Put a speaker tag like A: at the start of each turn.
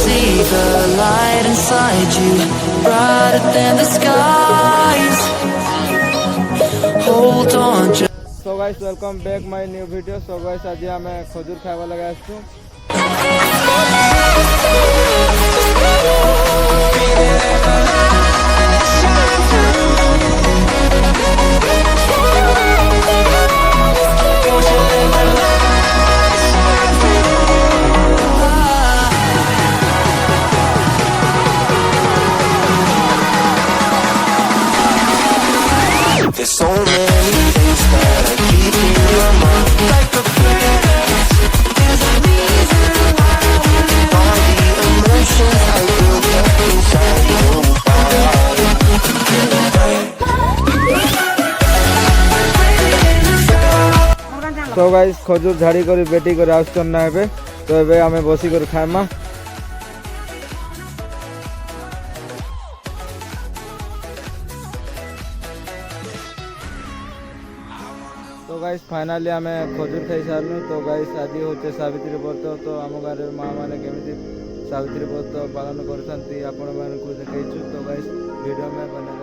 A: see the light inside you, brighter than the skies. Hold on.
B: So guys, welcome back my new video. So guys, आज आमे खजूर खावा लगा आसु.
A: There's so many things that I keep in my mind, like a feeling. There's a reason why all the emotions I built up inside your body.
B: So guys, खजूर झाड़ी करी बेटी को आउस करना है तो एबे हमें बसी कर खाएमा. तो गाइस फाइनाली आम खजूर खाई सारू. तो गाइस आज हूँ सावित्री व्रत. तो आम गाँव माँ मैंने केमी सावित्री व्रत पालन कर देखु. तो गाइस वीडियो में बने